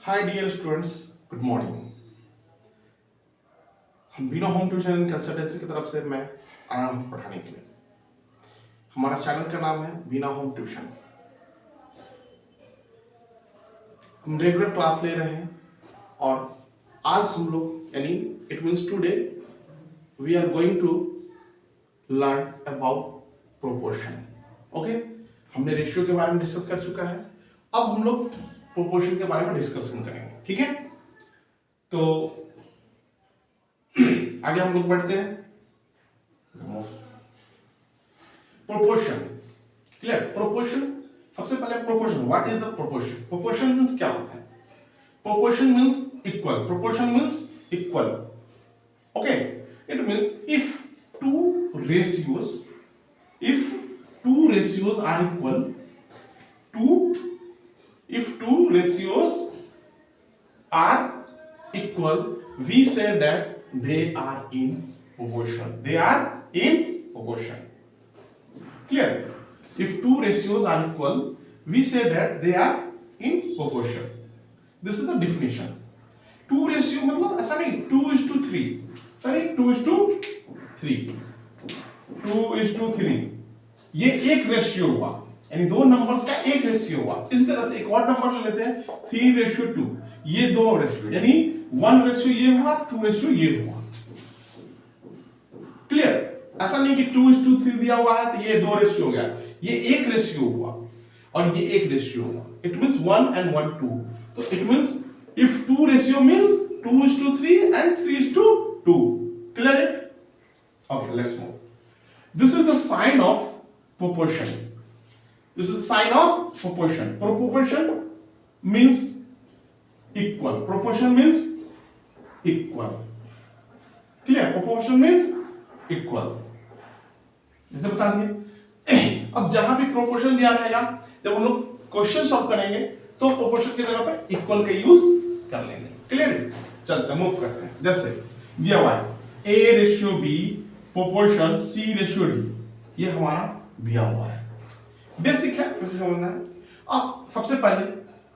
हाय dear students, good morning. हम Beena home tuition consultancy की तरफ से मैं आया हूं पढ़ाने के लिए। हमारा चैनल का नाम है बीना होम ट्यूशन। हम रेगुलर क्लास ले रहे हैं और आज हम लोग यानी it means today we are going to learn about proportion. Okay, हमने रेशियो के बारे में डिस्कस कर चुका है। अब हम लोग प्रोपोर्शन के बारे में डिस्कशन करेंगे, ठीक है। तो आगे हम लोग बढ़ते हैं। Proportion, clear. प्रोपोर्शन, सबसे पहले proportion, what is the proportion? Proportion means क्या होता है? Proportion means equal. Proportion means equal. Okay, it means if two ratios if two ratios are equal to if two ratios are equal, we say that they are in proportion. They are in proportion. Clear? If two ratios are equal, we say that they are in proportion. This is the definition. Two ratio मतलब ऐसा नहीं 2:3, sorry 2:3, 2:3, ये एक ratio हुआ, यानी दो numbers का एक रेशियो हुआ। इस तरह से एक और नंबर ले लेते हैं 3:2, ये दो रेशियो, यानी 1 रेशियो ये हुआ, 2 रेशियो ये हुआ। क्लियर? ऐसा नहीं कि 2:3 दिया हुआ है तो ये दो रेशियो हो गया, ये एक रेशियो हुआ और ये एक रेशियो हुआ। It means 1 and 1 2। तो it means if 2 ratio means 2:3 and 3:2. Clear it? Okay, let's move. This is the sign of proportion. This is the sign of proportion. Proportion means equal. Proportion means equal. Clear? Proportion means equal. जैसे बता दिए। अब जहां भी proportion दिया रहेगा, जब हम लोग क्वेश्चन सॉल्व करेंगे तो प्रोपोर्शन की जगह पे इक्वल का यूज कर लेंगे। क्लियर? चलते मूव करते हैं। जैसे दिया हुआ है A/B प्रोपोर्शन C/D, ये हमारा दिया हुआ है, बेसिक है, इसे समझना है। अब सबसे पहले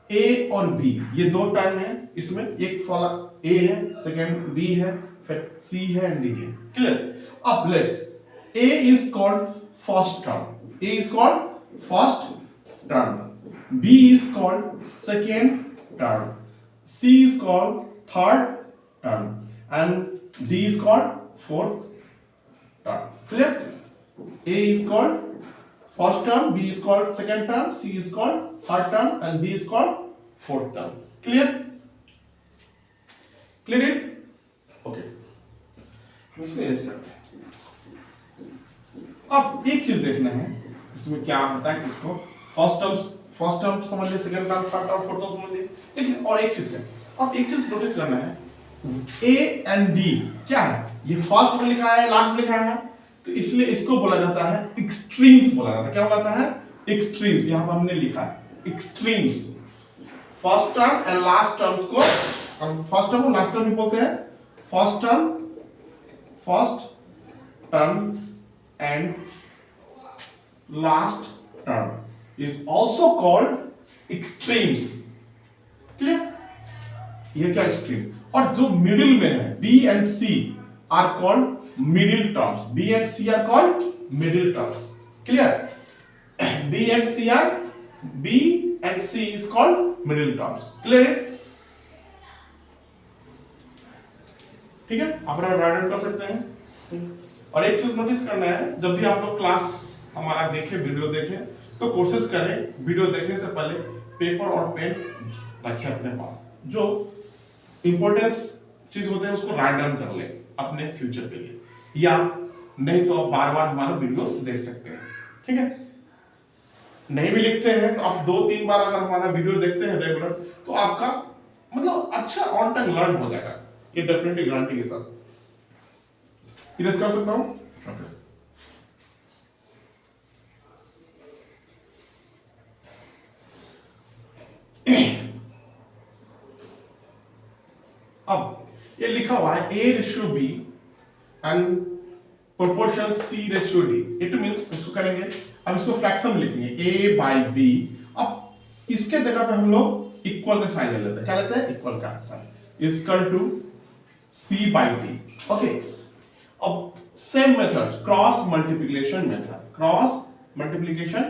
A और B ये दो टर्म है, इसमें एक फॉला A है, सेकंड B है, फिर C है एंड D है। क्लियर? अब let's A is called first term, A is called first term, B is called second term, C is called third term and D is called fourth term. Clear? A is called first term, B is called second term, C is called third term and D is called fourth term. Clear? Clear it? Okay. हम इसको ऐसे करते हैं। अब एक चीज देखना है इसमें क्या होता है, किसको फर्स्ट टर्म समझ लिए, second term, third term, fourth term समझ लिए, लेकिन और एक चीज है। अब एक चीज नोटिस करना है, A एंड D क्या है? ये फर्स्ट में लिखा है, लास्ट में लिखा है, तो इसलिए इसको बोला जाता है एक्सट्रीम्स बोला जाता है। क्या बोला जाता है? एक्सट्रीम्स। यहां पर हमने लिखा है extremes. First term and last terms को हम फर्स्ट टर्म और लास्ट टर्म भी बोलते हैं। First term and last term is also called extremes. Clear? ये क्या एक्सट्रीम? और जो मिडिल में है B and C are called middle terms. B and C are called middle terms. Clear? B and C is called middle terms. Clear? ठीक है, आप right कर सकते हैं। और एक चीज नोटिस करना है, जब भी आप लोग क्लास हमारा देखें, वीडियो देखें, तो कोशिश करें वीडियो देखने से पहले पेपर और पेन रखें अपने पास। जो इंपॉर्टेंस चीज होते हैं उसको राइट डाउन कर ले अपने फ्यूचर के लिए, या नहीं तो आप बार बार हमारा वीडियोस देख सकते हैं। ठीक है? नहीं भी लिखते हैं तो आप 2-3 बार अगर हमारा वीडियो देखते हैं रेगुलर, तो आपका मतलब अच्छा ऑन टाइम लर्न हो जाएगा, ये डेफिनेटली गारंटी के साथ। इरेज कर सकता हूं? ओके। अब ये लिखा हुआ है A/B and proportion C/D। It means इसको करेंगे, अब इसको फ्रैक्शन में लिखेंगे A/B। अब इसके जगह पे हम लोग इक्वल का साइन ले लेते हैं, क्या लेते हैं, इक्वल का sign, equal to c by d। Okay, अब same method, cross multiplication method, cross multiplication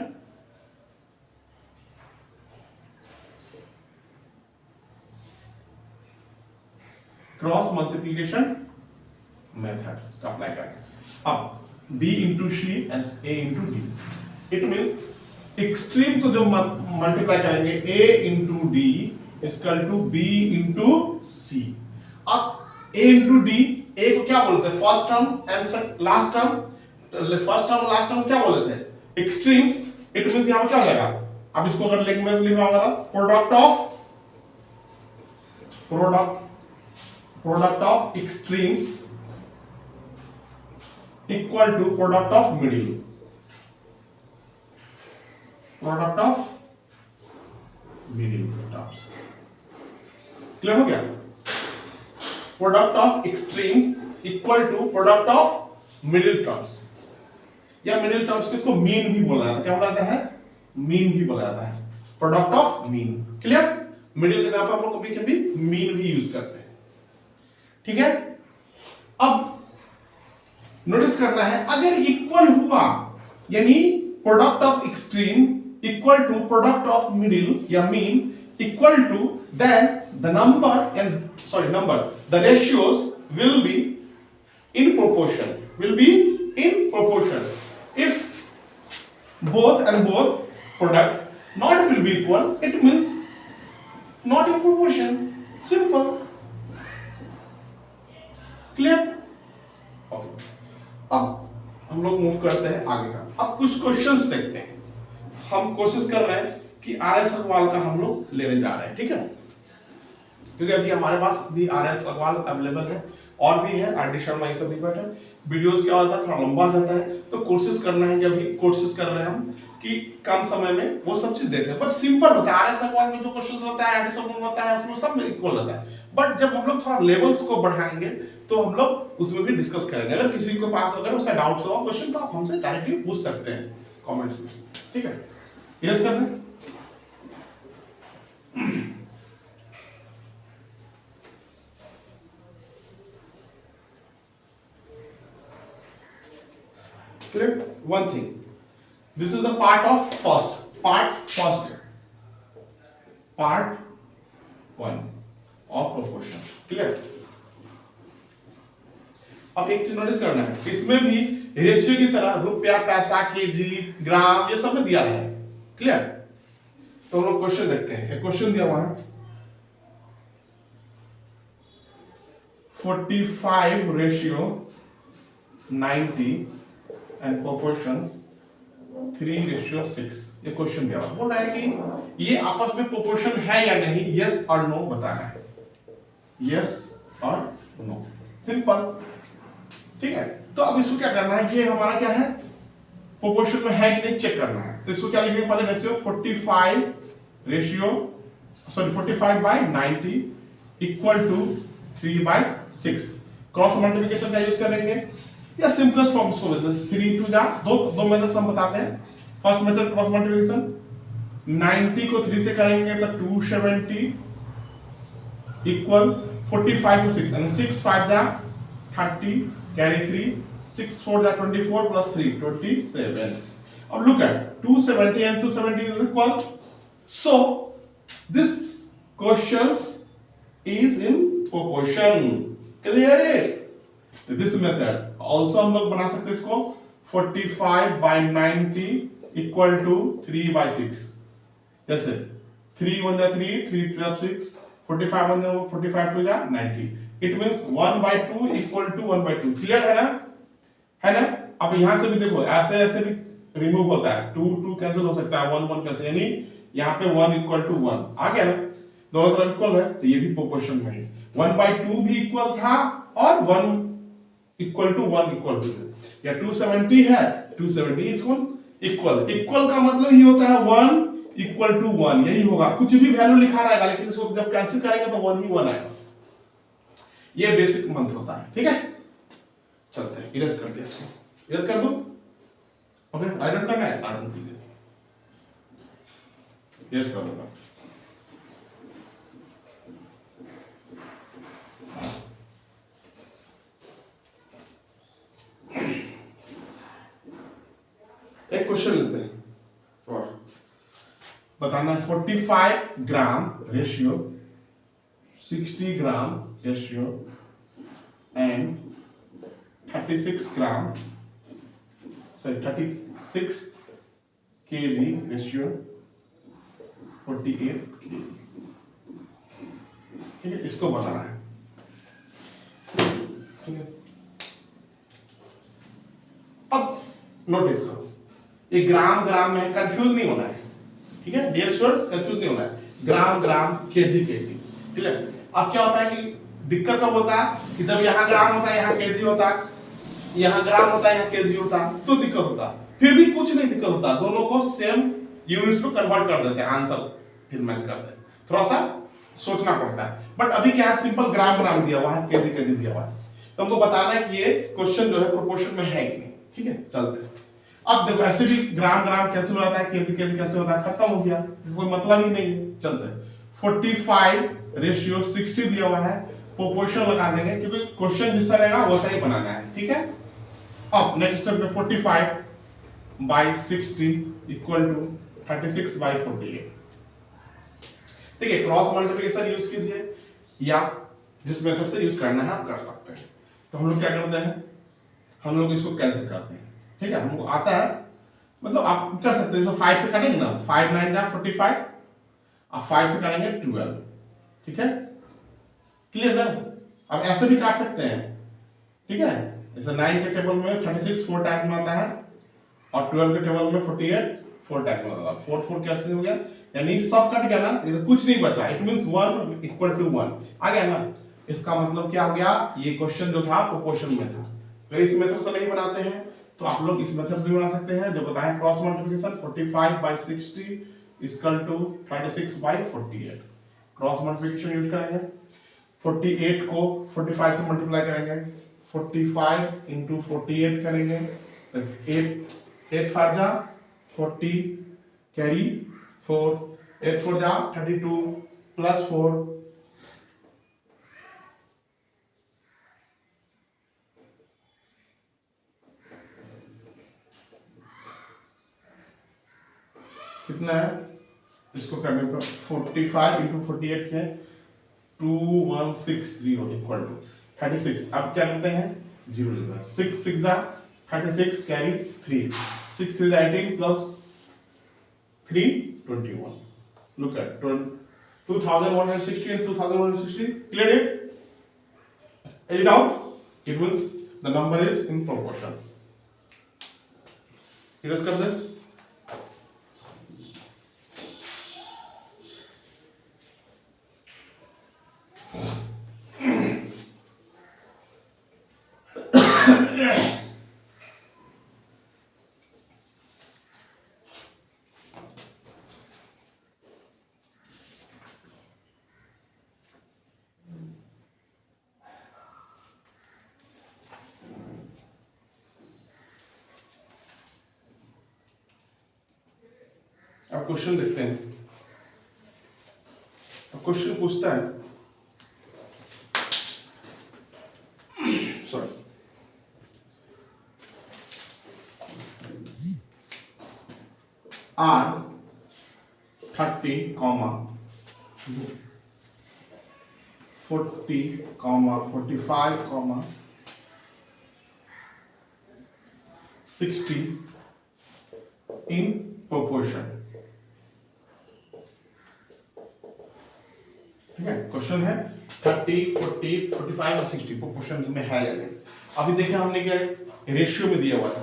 method का अप्लाई करेंगे। अब b into C and a into D, it means extreme को जो मल्टीप्लाई करेंगे a into D equal to b into C. अब a into D, a को क्या बोलते हैं, first term and last term, first term last term क्या बोलते हैं, एक्सट्रीम्स। इट मींस यहां क्या हो जाएगा, अब इसको अगर लिख रहा होगा तो product of extremes equal to product of middle, product of middle terms. Clear हो गया, product of extremes equal to product of middle terms, या मिडिल टर्म्स को इसको मीन भी बोला जाता है, क्या बोला जाता है, मीन भी बोला जाता है, product of mean. Clear, middle के जगह पर हम लोग कभी कभी मीन भी यूज करते हैं, ठीक है। अब नोटिस करना है, अगर इक्वल हुआ यानी product of extreme equal to product of middle या mean equal to, then the number the ratios will be in proportion, if both product not will be equal, it means not in proportion, simple, clear। okay, अब हम लोग move करते हैं आगे का। अब कुछ क्वेश्चंस देखते हैं, हम कोशिश कर रहे हैं कि आर.एस. अग्रवाल का हम लोग लेने जा रहे हैं, ठीक है, क्योंकि अभी हमारे पास भी आर.एस. अग्रवाल अवेलेबल है, और भी है आर.डी. शर्मा, ये सब भी बैठे। वीडियोस क्या होता है, थोड़ा लंबा हो जाता है, तो कोशिश करना है कि अभी कोशिश कर रहे हैं हम कि कम समय में वो सब चीज देखें, बट सिंपल होता है। आर.एस. अग्रवाल में जो क्वेश्चंस होता है, आर.डी. शर्मा में होता है, उसमें सब में इक्वल होता है, बट जब हम लोग थोड़ा लेवल्स को बढ़ाएंगे तो हम लोग उसमें भी डिस्कस करेंगे। अगर किसी के पास अगर उससे डाउट्स हो क्वेश्चन, तो आप हमसे डायरेक्टली पूछ सकते हैं कमेंट्स में, ठीक है। यस कर दें, clear one thing, this is the part 1 of proportion, clear। अब एक चीज नोटिस करना है, इसमें भी रेशियो की तरह रुपया, पैसा, केजी, ग्राम, ये सब में दिया है, क्लियर। तो हम लोग क्वेश्चन देखते हैं, एक क्वेश्चन दिया हुआ है 45 रेशियो 90 एंड प्रोपोर्शन 3:6, ये क्वेश्चन दिया हुआ बोल रहा है कि ये आपस में प्रोपोर्शन है या नहीं, यस और नो बताना है, यस और नो, सिंपल, ठीक है। तो अब इसको क्या करना है, ये हमारा क्या है, प्रोपोर्शन में है कि नहीं चेक करना है। तो इसको क्या लिखेंगे, पहले ratio 45 by 90 equal to 3/6। Cross multiplication का यूज करेंगे या सिंपलेस्ट फॉर्म इसको बोलते हैं 3 टू जा, दो मेथड हम बताते हैं। फर्स्ट मेथड क्रॉस मल्टीप्लिकेशन, 90 को 3 से करेंगे तो 270 इक्वल 45 को 6 यानी 6 5 जा 30 कैरी 3 6 4 जा 24 plus 3 27। अब look at 270 and 270 is equal, so this questions is in proportion, clear it। this method also हम लोग बना सकते हैं इसको 45 by 90 equal to 3/6, जैसे 3 1 जा 3 3 2 जा 6 45 1 जा 45 2 जा 90, it means 1/2 equal to 1/2, clear है ना, है ना। अब यहां से भी देखो, ऐसे ऐसे भी रिमूव होता है, 2 2 कैंसिल हो सकता है, 1 1 कैंसिल, यानी यहां पे 1 इक्वल टू 1 आ गया ना, दोनों तरफ इक्वल है, तो ये भी प्रोपोर्शन में है। 1/2 भी इक्वल था और 1 इक्वल टू 1 इक्वल टू, या 270 है 270 इसको इक्वल का मतलब ही होता है 1 इक्वल टू 1, यही होगा। कुछ भी वैल्यू लिखा रहेगा, लेकिन इसको जब कैंसिल करेंगे तो 1 ही 1 आएगा, ये बेसिक मंत्र होता है, ठीक है। चलते हैं, इरेज कर दिया इसको, इरेज कर दो, ओके, राइट करना है, राइट कीजिए, इरेज कर दो। बताना है 45 gram ratio, 60 gram ratio and 36 gram, sorry 36 KG ratio 48 KG. ठीक है, इसको बताना है। ठीक है, अब नोटिस करो, ये ग्राम ग्राम में कंफ्यूज नहीं होना है। ठीक है डियर स्टूडेंट्स, कंफ्यूज नहीं होना है, ग्राम ग्राम केजी केजी। ठीक है, अब क्या होता है कि दिक्कत कब होता है कि जब यहाँ ग्राम होता है यहाँ केजी होता है, यहाँ ग्राम होता है यहाँ केजी होता है, तो दिक्कत होता है। फिर भी कुछ नहीं दिक्कत होता, दोनों को सेम यूनिट्स में कन्वर्ट कर देते हैं, आंसर फिर मैच करते हैं। थोड़ा सा सोचना पड़ता है, बट अभी क्या है, सिंपल ग्राम ग्राम दिया हुआ है, केजी केजी दिया हुआ है, तो हमको बताना है कि ये क्वेश्चन जो है प्रोपोर्शन में है कि नहीं। ठीक है, चलते हैं। अब देखो ऐसे भी ग्राम ग्राम कैंसिल हो जाता है, केजी केजी कैसे होता है, खत्म हो गया, कोई मतलब ही नहीं है। चलते हैं, 45 रेशियो 60 दिया हुआ है, प्रोपोर्शन लगा देंगे क्योंकि क्वेश्चन जिससा रहेगा वैसा ही बनाना है। ठीक है, अब नेक्स्ट स्टेप में 45 बाई 60 इक्वल टू 36 बाई 48। ठीक है, क्रॉस मल्टीप्लिकेशन यूज कीजिए या जिस मेथड से यूज करना है आप कर सकते हैं। तो हम लोग क्या करते हैं, हम लोग इसको कैंसिल करते हैं। ठीक है, हमको आता है, मतलब आप कर सकते हैं, 5 से काटेंगे ना, 5 9 जा 45, अब 5 से काटेंगे 12। ठीक है, क्लियर ना। अब ऐसे भी काट सकते हैं। ठीक है, जैसे 9 के टेबल में 36 4 टाइम में आता है और 12 के टेबल में 48 4 टाइम में आता है। 4 4 कैंसिल हो गया, यानी सब कट गया ना, इधर कुछ नहीं बचा, इट मींस 1 इक्वल टू 1 आ गया ना। इसका मतलब क्या हो गया, ये क्वेश्चन जो था प्रोपोर्शन में था। अगर इस मेथड से नहीं बनाते हैं तो आप लोग इस मेथड से भी बना सकते हैं, जो बताएं cross multiplication 45 by 60 equal to 36 by 48। Cross multiplication use करेंगे, 48 को 45 से मल्टीप्लाई करेंगे, 45 इंटू 48 करेंगे, तो 8 5 जा 40 कैरी 4, 8 4 जा 32 प्लस 4 कितना है, इसको करने पर 45 इंटू 48 के 2160 इक्वल टू 36। अब क्या करते हैं, 0 लेते हैं, 6 6 जा 36 carry 3, 6 3 18 plus 3 21। Look at 2160 and 2160, clear it? Any doubt? It means the number is in proportion. Erase कर दे। अब क्वेश्चन देखते हैं। अब क्वेश्चन पूछता है, सॉरी, R 30, 40, 45, 60 in proportion। ठीक है, क्वेश्चन है 30, 40, 45 और 60 प्रोपोर्शन में है या नहीं। अभी देखा हमने क्या रेशियो में दिया हुआ था,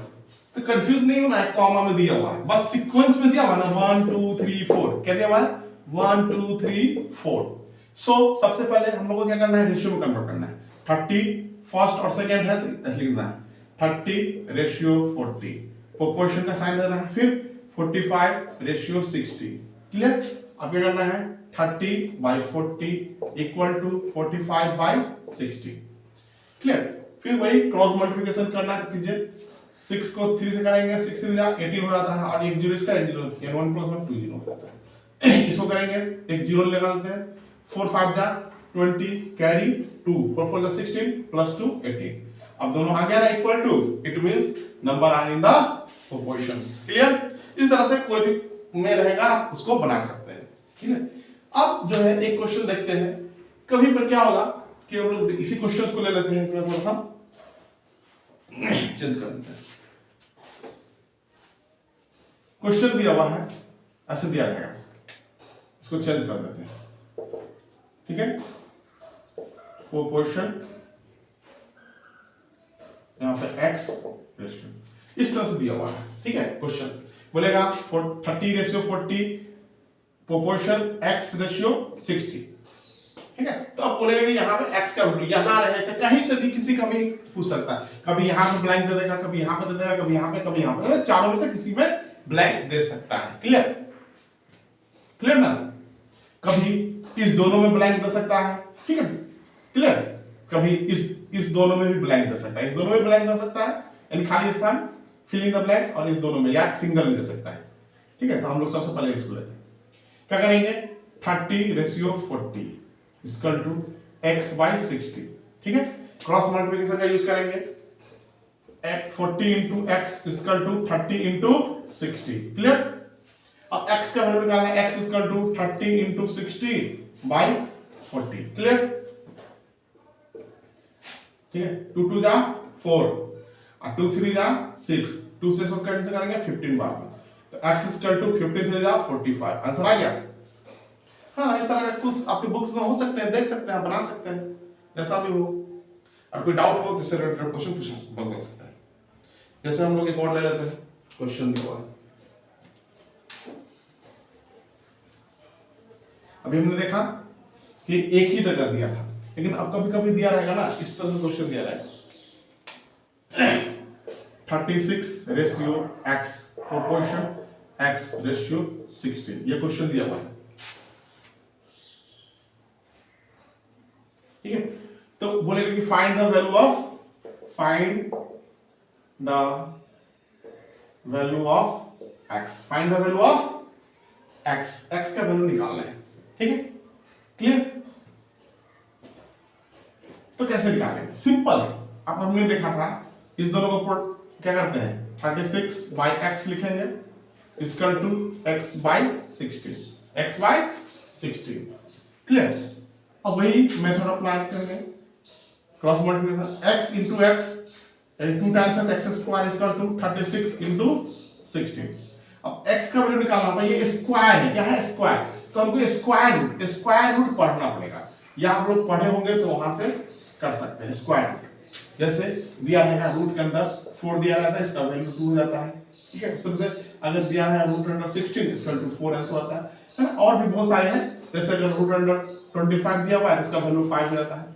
तो कंफ्यूज नहीं होना है, कॉमा में दिया हुआ है, बस सीक्वेंस में दिया हुआ है ना, 1 2 3 4 क्या दिया हुआ है, 1 2 3 4। सो सबसे पहले हम लोग को क्या करना है, रेशियो में कन्वर्ट करना है। 30 फर्स्ट और सेकंड है तो ऐसे लिखना है 30 रेशियो 40, प्रोपोर्शन का साइन देना है, फिर 45 रेशियो 60। क्लियर। अब क्या करना है, 30 by 40 equal to 45 by 60। Clear. फिर वही क्रॉस मल्टीप्लिकेशन करना है, तो कीजिए 6 को 3 से करेंगे, 6 से 18 हो जाता है, और एक जीरो इसका, एक जीरो, यानी 1 + 1 2 जीरो हो जाता है। इसको करेंगे, एक जीरो लगा लेते हैं, 4 5 जा 20 कैरी 2, 4 4 जा 16 प्लस 2 18। अब दोनों आ गया ना equal to, it means number are in the proportions. Clear. इस तरह से कोई भी में रहेगा उसको बना सकते हैं, ठीक है। अब जो है एक क्वेश्चन देखते हैं, कभी पर क्या होगा कि हम लोग इसी क्वेश्चन को ले लेते हैं, इसमें थोड़ा सा चेंज कर देते हैं। क्वेश्चन दिया हुआ है, ऐसे दिया रहेगा, इसको चेंज कर देते हैं, ठीक है। प्रोपोर्शन यहां पे x रेशियो इस तरह से दिया हुआ है, ठीक है। क्वेश्चन बोलेगा 30:40 प्रोपोर्शन x रेशियो 60, ठीक है। तो अब बोलेगा कि यहाँ पे x का वैल्यू यहाँ रहे, चाहे कहीं से भी किसी का भी पूछ सकता है, कभी यहाँ पे ब्लैंक दे देगा, कभी यहाँ पे दे देगा, कभी यहाँ पे, कभी यहाँ पे, चारों में से किसी में ब्लैंक दे सकता है। क्लियर, क्लियर ना। कभी इस दोनों में ब्लैंक दे सकता है, ठीक है, क्लियर। कभी इस दोनों में भी ब्लैंक दे सकता है, इस दोनों में ब्लैंक दे सकता है, यानी खाली स्थान फिलिंग द ब्लैंक्स, और इस दोनों में या सिंगल भी दे सकता है, ठीक है। तो हम लोग सबसे पहले इसको लेते हैं, क्या करेंगे 30:40 इक्वल टू x/60, ठीक है। क्रॉस मल्टीप्लिकेशन का यूज करेंगे, 40 into x equal to 30 into 60, clear. अब x का वैल्यू निकालना है, x equal to 30 into 60/40, clear, ठीक है। 2 2 जा 4 और 2 3 जा 6, 2 से इसको कैंसिल करेंगे 15 बार में, तो x इक्वल टू 50 3 जा 45, आंसर आ गया। हाँ, इस तरह का कुछ आपके बुक्स में हो सकते हैं, देख सकते हैं, बना सकते हैं, जैसा भी हो। और कोई डाउट हो तो इससे रिलेटेड क्वेश्चन पूछ सकते हैं। जैसे हम लोग एक और ले लेते हैं क्वेश्चन दिया हुआ है। अभी हमने देखा कि एक ही जगह दिया था, लेकिन अब कभी कभी दिया रहेगा ना, इस तरह से क्वेश्चन दिया रहेगा 36:x प्रोपोर्शन x रेशियो 60, ये क्वेश्चन दिया हुआ है, ठीक है। तो बोलेगा कि find the value of x, find the value of x का वैल्यू निकालना है, ठीक है, क्लियर। तो कैसे निकालेंगे, सिंपल है। अब हमने देखा था इस दोनों को क्या करते हैं, 36/x लिखेंगे इक्वल टू x/60, क्लियर। अब वही मेथड अप्लाई करेंगे, cross multiplication, x into x यानी 2 times x square equal to 36 into 60। अब x का वैल्यू निकालना था, ये स्क्वायर है, क्या है स्क्वायर, तो हमको स्क्वायर रूट पढ़ना पड़ेगा, या आप लोग पढ़े होंगे तो वहां से कर सकते हैं स्क्वायर रूट। जैसे दिया है ना रूट के अंदर 4 दिया रहता है, इसका वैल्यू 2 हो जाता है, ठीक है। सबसे अगर दिया है root under 16 equal to 4 answer आता है ना। और भी बहुत सारे हैं, जैसे अगर रूट अंडर 25 दिया हुआ है, इसका वैल्यू 5 हो जाता है ना।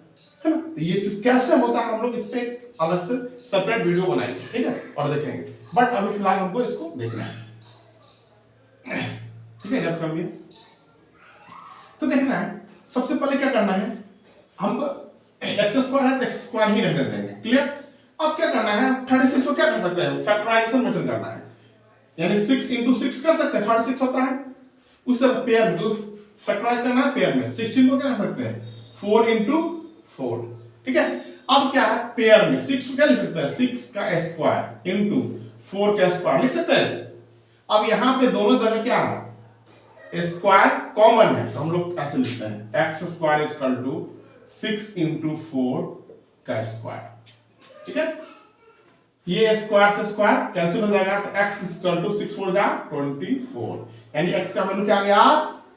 तो ये चीज कैसे होता है हम लोग इस पे अलग से सेपरेट वीडियो बनाएंगे, ठीक है, और देखेंगे। बट अभी फिलहाल हमको इसको देखना है, ठीक है, याद कर दिया। तो देखना है सबसे पहले क्या करना है, हमको x स्क्वायर है तो x स्क्वायर ही रहने देंगे, क्लियर। अब क्या करना है, 36 को क्या कर सकते हैं, फैक्टराइजेशन मेथड करना है, यानी 6 into 6 कर सकते हैं, 36 होता है। उस तरह पेयर में फैक्टराइज करना है, पेयर में 16 को क्या कर सकते हैं 4 into 4, ठीक है। अब क्या है पेयर में 6 को क्या लिख सकते हैं, 6 का स्क्वायर into 4 का स्क्वायर लिख सकते हैं। अब यहाँ पे दोनों जगह क्या है, स्क्वायर कॉमन है, तो हम लोग ऐसे लिखते हैं x square equal to 6 into 4 का स्क्वायर, ठीक है। ये स्क्वायर से स्क्वायर कैंसिल हो जाएगा, तो x इक्वल टू 6 4 जा 24, यानी x का वैल्यू क्या आ गया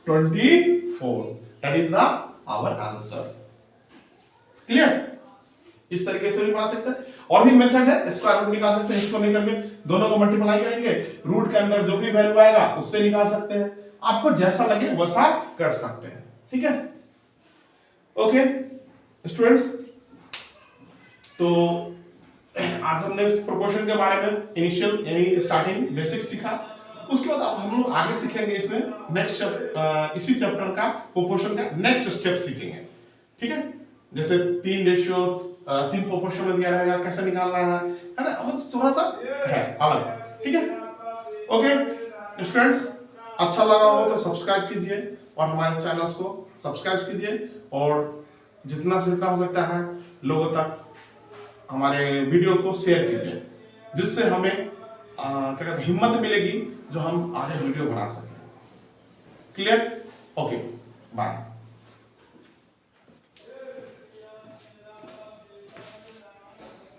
24, that is the our answer, clear. इस तरीके से भी बना सकते हैं। और भी मेथड है, स्क्वायर रूट निकाल सकते हैं, इसको निकाल के दोनों को मल्टीप्लाई करेंगे, रूट के अंदर जो भी वैल्यू आएगा उससे निकाल सकते हैं, आपको जैसा लगे वैसा कर सकते हैं, ठीक है। ओके स्टूडेंट्स, तो आज हमने इस प्रोपोर्शन के बारे में इनिशियल यानी स्टार्टिंग बेसिक सीखा। उसके बाद अब हम लोग आगे सीखेंगे इसमें नेक्स्ट इसी चैप्टर का प्रोपोर्शन का नेक्स्ट स्टेप सीखेंगे, ठीक है। जैसे 3 प्रोपोर्शन में दिया रहेगा, कैसे निकालना है ना, अब थोड़ा सा है अलग, ठीक है। ओके स्टूडेंट्स, अच्छा लगा हो तो सब्सक्राइब कीजिए और हमारे चैनल्स को सब्सक्राइब कीजिए, और जितना से जितना हो सकता है लोगों तक हमारे वीडियो को शेयर कीजिए, जिससे हमें क्या कहते हैं हिम्मत मिलेगी जो हम आगे वीडियो बना सकें। Clear? Okay, bye.